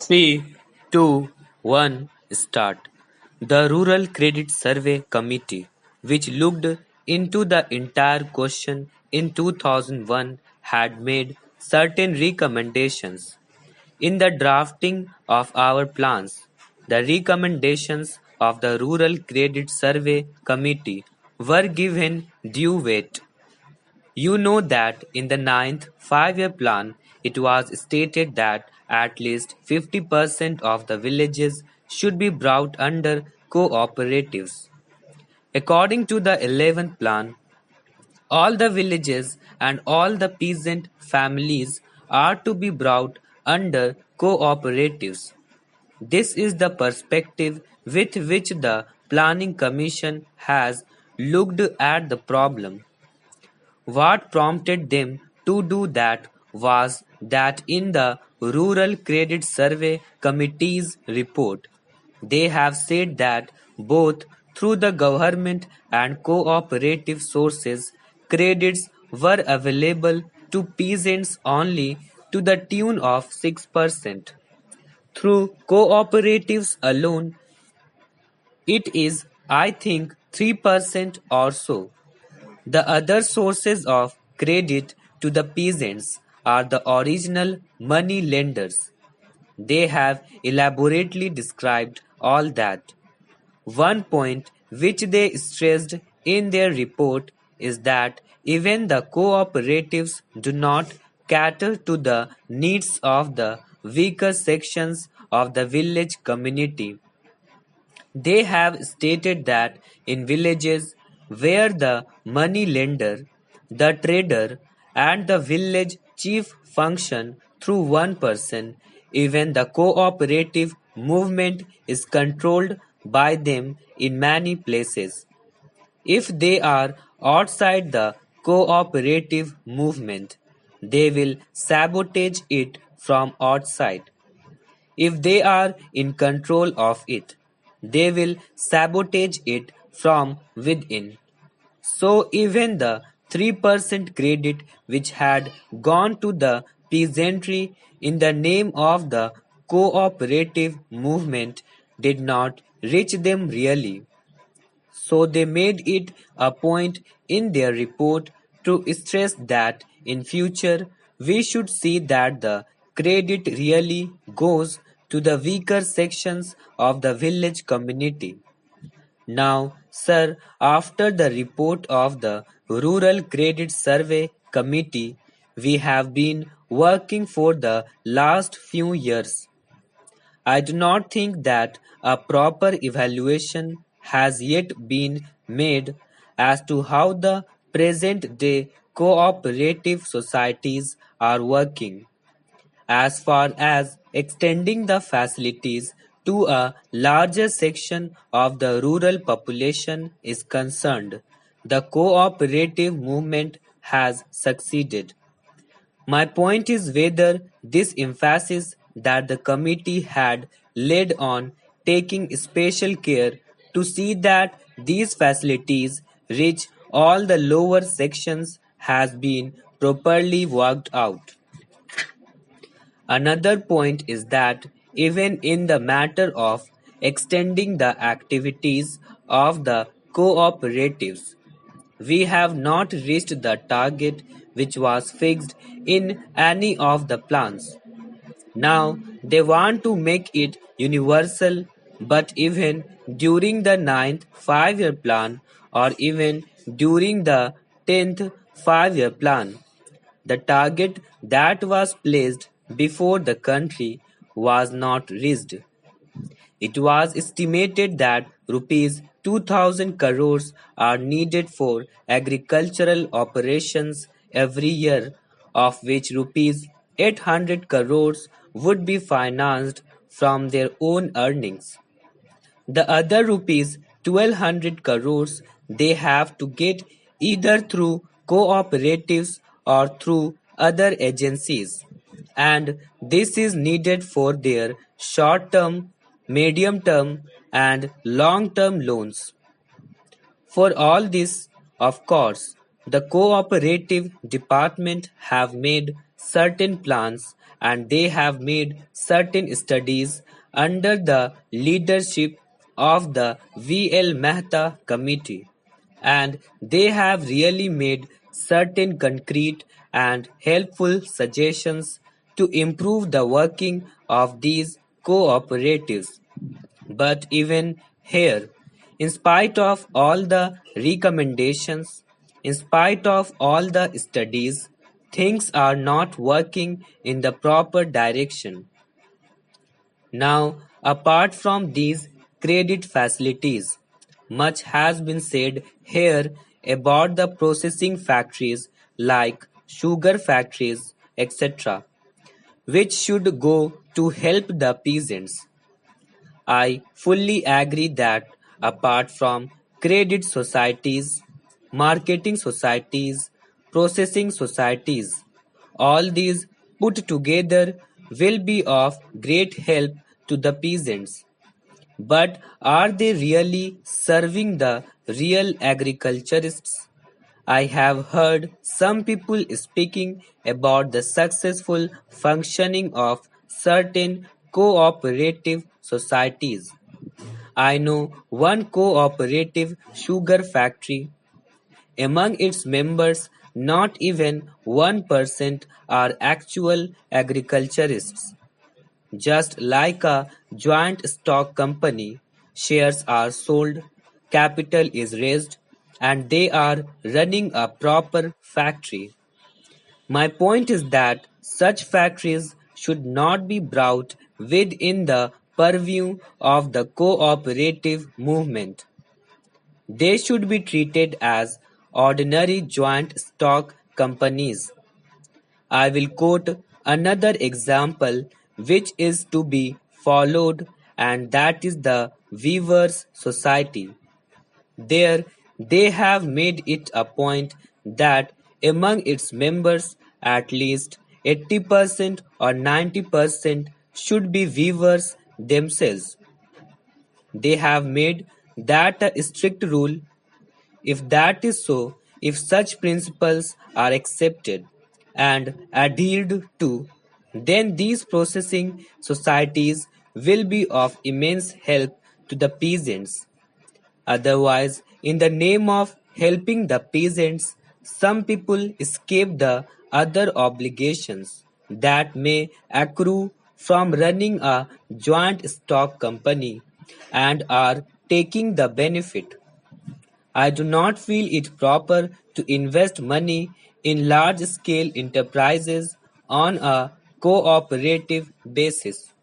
3, 2, 1, start. The Rural Credit Survey Committee, which looked into the entire question in 2001, had made certain recommendations. In the drafting of our plans, the recommendations of the Rural Credit Survey Committee were given due weight. You know that in the ninth five-year plan, it was stated that at least 50% of the villages should be brought under cooperatives. According to the 11th plan, all the villages and all the peasant families are to be brought under cooperatives. This is the perspective with which the Planning Commission has looked at the problem. What prompted them to do that was that in the Rural Credit Survey Committee's report, they have said that both through the government and cooperative sources, credits were available to peasants only to the tune of 6%. Through cooperatives alone, it is, I think, 3% or so. The other sources of credit to the peasants are the original money lenders. They have elaborately described all that. One point which they stressed in their report is that even the cooperatives do not cater to the needs of the weaker sections of the village community. They have stated that in villages where the money lender, the trader, and the village chief function through one person, even the cooperative movement is controlled by them in many places. If they are outside the cooperative movement, they will sabotage it from outside. If they are in control of it, they will sabotage it from within. So even the 3% credit which had gone to the peasantry in the name of the cooperative movement did not reach them really. So they made it a point in their report to stress that in future we should see that the credit really goes to the weaker sections of the village community. Now, sir, after the report of the Rural Credit Survey Committee, we have been working for the last few years. I do not think that a proper evaluation has yet been made as to how the present day cooperative societies are working. As far as extending the facilities to a larger section of the rural population is concerned, the cooperative movement has succeeded. My point is whether this emphasis that the committee had laid on taking special care to see that these facilities reach all the lower sections has been properly worked out. Another point is that even in the matter of extending the activities of the cooperatives, we have not reached the target which was fixed in any of the plans. Now they want to make it universal, but even during the ninth five-year plan or even during the 10th five-year plan, the target that was placed before the country was not reached. It was estimated that rupees 2000 crores are needed for agricultural operations every year, of which rupees 800 crores would be financed from their own earnings. The other rupees 1200 crores they have to get either through cooperatives or through other agencies, and this is needed for their short-term, medium-term and long-term loans. For all this, of course, the cooperative department have made certain plans and they have made certain studies under the leadership of the V.L. Mehta Committee, and they have really made certain concrete and helpful suggestions to improve the working of these cooperatives. But even here, in spite of all the recommendations, in spite of all the studies, things are not working in the proper direction. Now, apart from these credit facilities, much has been said here about the processing factories like sugar factories, etc., which should go to help the peasants. I fully agree that apart from credit societies, marketing societies, processing societies, all these put together will be of great help to the peasants. But are they really serving the real agriculturists? I have heard some people speaking about the successful functioning of certain cooperative societies. I know one cooperative sugar factory. Among its members, not even 1% are actual agriculturists. Just like a joint stock company, shares are sold, capital is raised, and they are running a proper factory. My point is that such factories should not be brought within the purview of the cooperative movement. They should be treated as ordinary joint stock companies. I will quote another example which is to be followed, and that is the Weavers Society. There they have made it a point that among its members at least 80% or 90% should be weavers themselves. They have made that a strict rule. If that is so, if such principles are accepted and adhered to, then these processing societies will be of immense help to the peasants. Otherwise, in the name of helping the peasants, some people escape the other obligations that may accrue from running a joint stock company and are taking the benefit. I do not feel it proper to invest money in large scale enterprises on a cooperative basis.